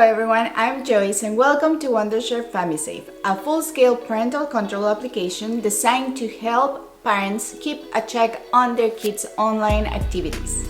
Hello everyone, I'm Joyce and welcome to Wondershare FamiSafe, a full-scale parental control application designed to help parents keep a check on their kids' online activities.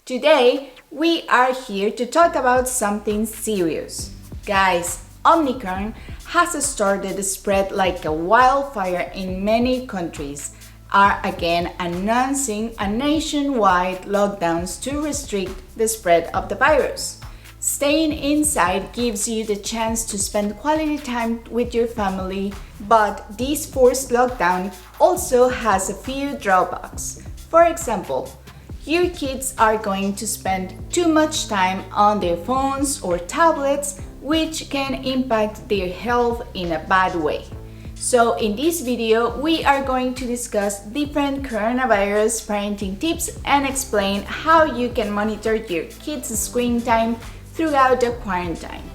Today, we are here to talk about something serious. Guys, Omicron has started to spread like a wildfire in many countries, are again announcing a nationwide lockdowns to restrict the spread of the virus. Staying inside gives you the chance to spend quality time with your family, but this forced lockdown also has a few drawbacks. For example, your kids are going to spend too much time on their phones or tablets, which can impact their health in a bad way. So in this video, we are going to discuss different coronavirus parenting tips and explain how you can monitor your kids' screen time throughout the quarantine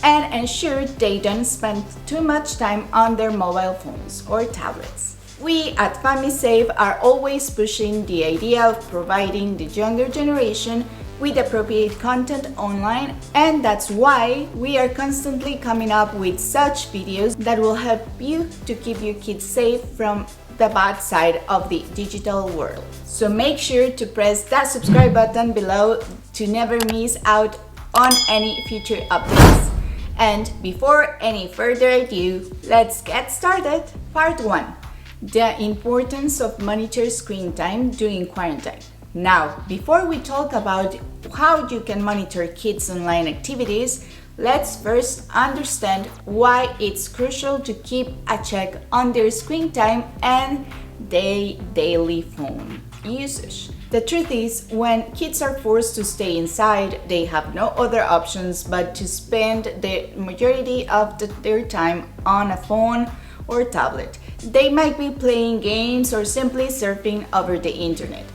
and ensure they don't spend too much time on their mobile phones or tablets. We at FamiSafe are always pushing the idea of providing the younger generation with appropriate content online, and that's why we are constantly coming up with such videos that will help you to keep your kids safe from the bad side of the digital world. So make sure to press that subscribe button below to never miss out on any future updates. And before any further ado, let's get started. Part 1. The importance of monitor screen time during quarantine. Now, before we talk about how you can monitor kids' online activities, let's first understand why it's crucial to keep a check on their screen time and their daily phone usage. The truth is, when kids are forced to stay inside, they have no other options but to spend the majority of their time on a phone or tablet. They might be playing games or simply surfing over the internet.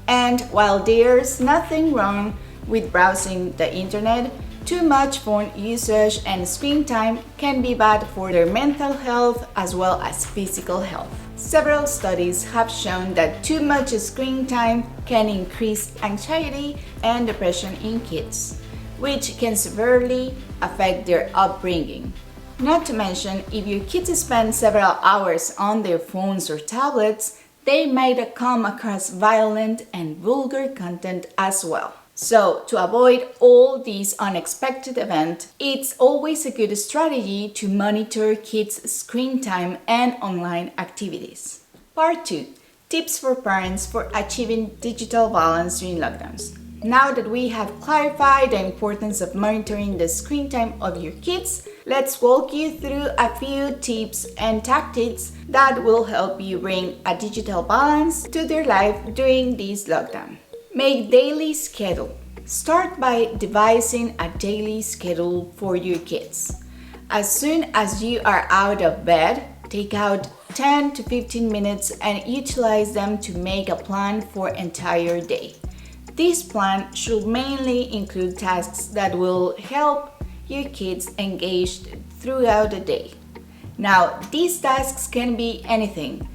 And while there's nothing wrong with browsing the internet, too much phone usage and screen time can be bad for their mental health as well as physical health. Several studies have shown that too much screen time can increase anxiety and depression in kids, which can severely affect their upbringing. Not to mention, if your kids spend several hours on their phones or tablets, they might come across violent and vulgar content as well. So, to avoid all these unexpected events, it's always a good strategy to monitor kids' screen time and online activities. Part 2. Tips for parents for achieving digital balance during lockdowns. Now that we have clarified the importance of monitoring the screen time of your kids, let's walk you through a few tips and tactics that will help you bring a digital balance to their life during this lockdown. Make daily schedule. Start by devising a daily schedule for your kids. As soon as you are out of bed, take out 10 to 15 minutes and utilize them to make a plan for entire day. This plan should mainly include tasks that will help your kids engage throughout the day. Now, these tasks can be anything,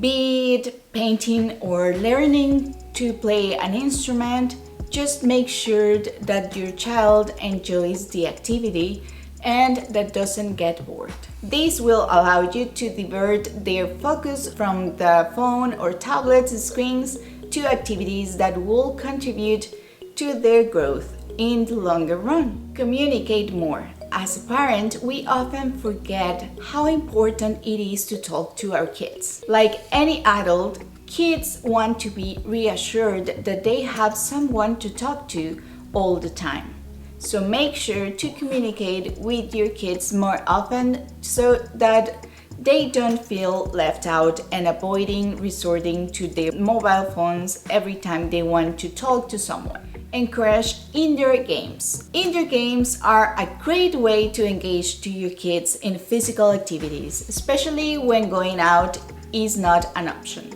be it painting or learning to play an instrument. Just make sure that your child enjoys the activity and that doesn't get bored. This will allow you to divert their focus from the phone or tablet screens to activities that will contribute to their growth in the longer run. Communicate more. As a parent, we often forget how important it is to talk to our kids. Like any adult, kids want to be reassured that they have someone to talk to all the time. So make sure to communicate with your kids more often so that they don't feel left out and avoiding resorting to their mobile phones every time they want to talk to someone. Encourage indoor games. Indoor games are a great way to engage to your kids in physical activities, especially when going out is not an option.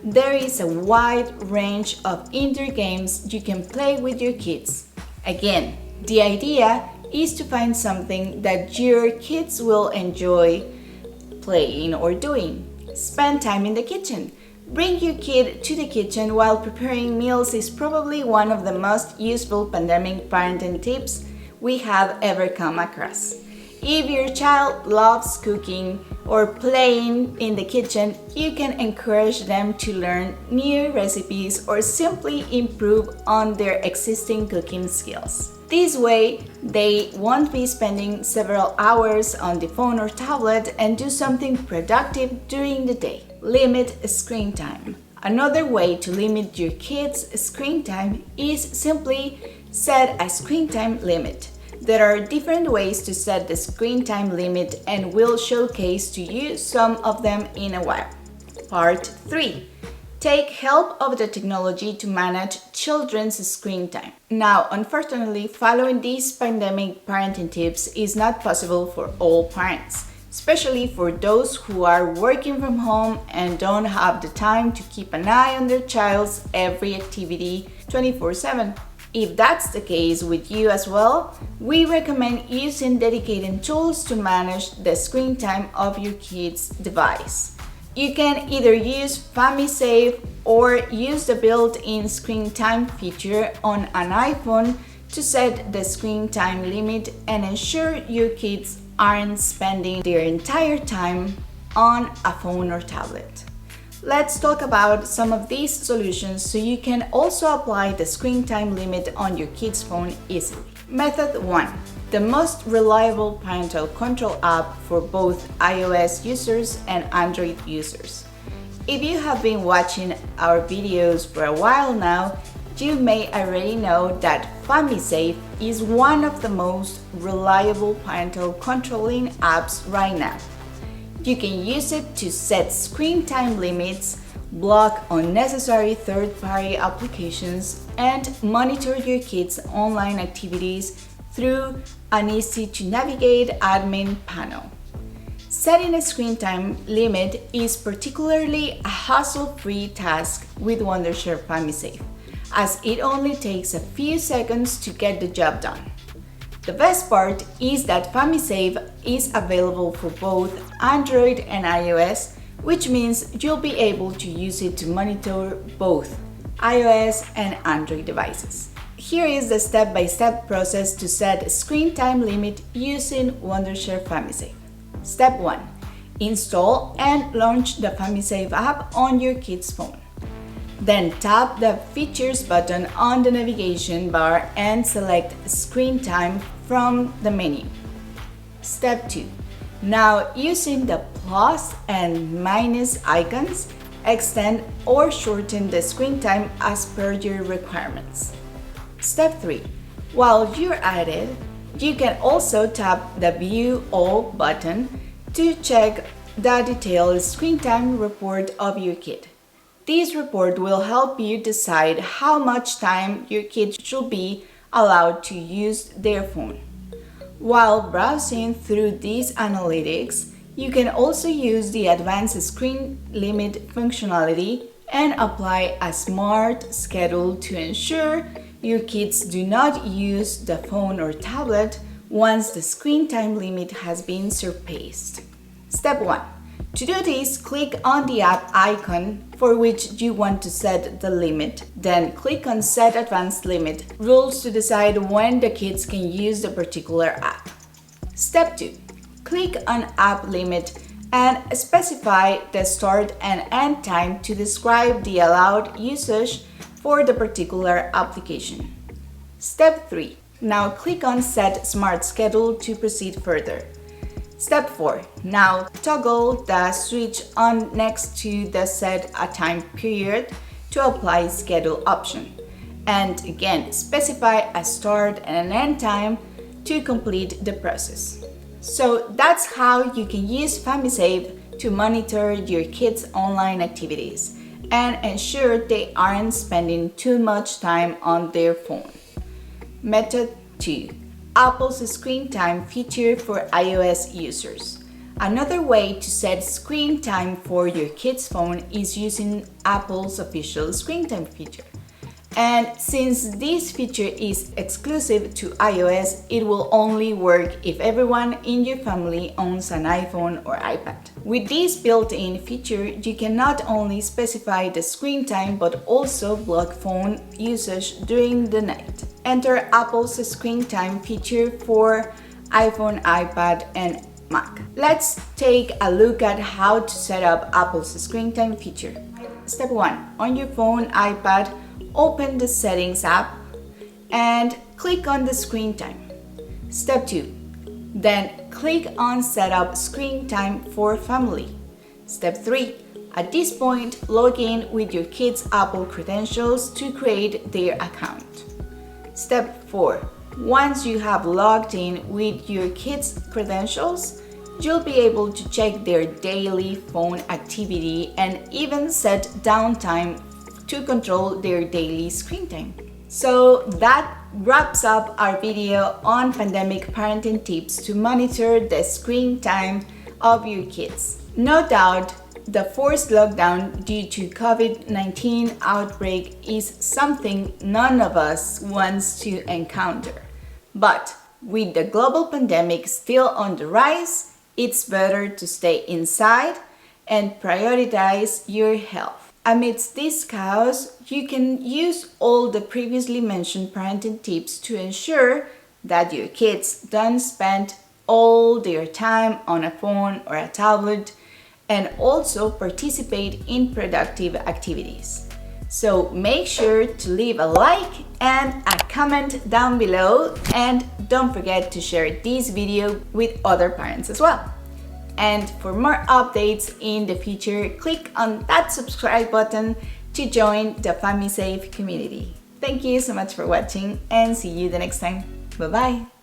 There is a wide range of indoor games you can play with your kids. Again, the idea is to find something that your kids will enjoy playing or doing. Spend time in the kitchen. Bring your kid to the kitchen while preparing meals is probably one of the most useful pandemic parenting tips we have ever come across. If your child loves cooking or playing in the kitchen, you can encourage them to learn new recipes or simply improve on their existing cooking skills. This way, they won't be spending several hours on the phone or tablet and do something productive during the day. Limit screen time. Another way to limit your kids' screen time is simply set a screen time limit. There are different ways to set the screen time limit, and we'll showcase to you some of them in a while. Part 3. Take help of the technology to manage children's screen time. Now, unfortunately, following these pandemic parenting tips is not possible for all parents, especially for those who are working from home and don't have the time to keep an eye on their child's every activity 24/7. If that's the case with you as well, we recommend using dedicated tools to manage the screen time of your kid's device. You can either use FamiSafe or use the built-in screen time feature on an iPhone to set the screen time limit and ensure your kids aren't spending their entire time on a phone or tablet. Let's talk about some of these solutions so you can also apply the screen time limit on your kid's phone easily. Method 1. The most reliable parental control app for both iOS users and Android users. If you have been watching our videos for a while now, you may already know that FamiSafe is one of the most reliable parental controlling apps right now. You can use it to set screen time limits, block unnecessary third-party applications, and monitor your kids' online activities through an easy-to-navigate admin panel. Setting a screen time limit is particularly a hassle-free task with Wondershare FamiSafe, as it only takes a few seconds to get the job done. The best part is that FamiSafe is available for both Android and iOS, which means you'll be able to use it to monitor both iOS and Android devices. Here is the step-by-step process to set a screen time limit using Wondershare FamiSafe. Step 1. Install and launch the FamiSafe app on your kid's phone. Then tap the Features button on the navigation bar and select Screen Time from the menu. Step 2. Now, using the plus and minus icons, extend or shorten the screen time as per your requirements. Step 3. While you're at it, you can also tap the View All button to check the detailed screen time report of your kid. This report will help you decide how much time your kid should be allowed to use their phone. While browsing through these analytics, you can also use the advanced screen limit functionality and apply a smart schedule to ensure your kids do not use the phone or tablet once the screen time limit has been surpassed. Step 1. To do this, click on the app icon for which you want to set the limit. Then click on Set Advanced Limit Rules to decide when the kids can use the particular app. Step 2. Click on App Limit and specify the start and end time to describe the allowed usage for the particular application. Step 3. Now click on Set Smart Schedule to proceed further. Step 4. Now toggle the switch on next to the Set a Time period to apply schedule option. And again, specify a start and an end time to complete the process. So that's how you can use FamiSafe to monitor your kids' online activities and ensure they aren't spending too much time on their phone. Method 2. Apple's screen time feature for iOS users. Another way to set screen time for your kid's phone is using Apple's official screen time feature. And since this feature is exclusive to iOS, it will only work if everyone in your family owns an iPhone or iPad. With this built-in feature, you can not only specify the screen time but also block phone usage during the night. Enter Apple's screen time feature for iPhone, iPad, and Mac. Let's take a look at how to set up Apple's screen time feature. Step 1. On your phone, iPad, open the Settings app and click on the screen time. Step 2. Then click on Setup Screen Time for Family. Step 3. At this point, log in with your kids' Apple credentials to create their account. Step 4. Once you have logged in with your kids' credentials, you'll be able to check their daily phone activity and even set downtime to control their daily screen time. So that wraps up our video on pandemic parenting tips to monitor the screen time of your kids. No doubt, the forced lockdown due to COVID-19 outbreak is something none of us wants to encounter. But with the global pandemic still on the rise, it's better to stay inside and prioritize your health. Amidst this chaos, you can use all the previously mentioned parenting tips to ensure that your kids don't spend all their time on a phone or a tablet, and also participate in productive activities. So make sure to leave a like and a comment down below, and don't forget to share this video with other parents as well. And for more updates in the future, click on that subscribe button to join the FamiSafe community. Thank you so much for watching and see you the next time. Bye bye.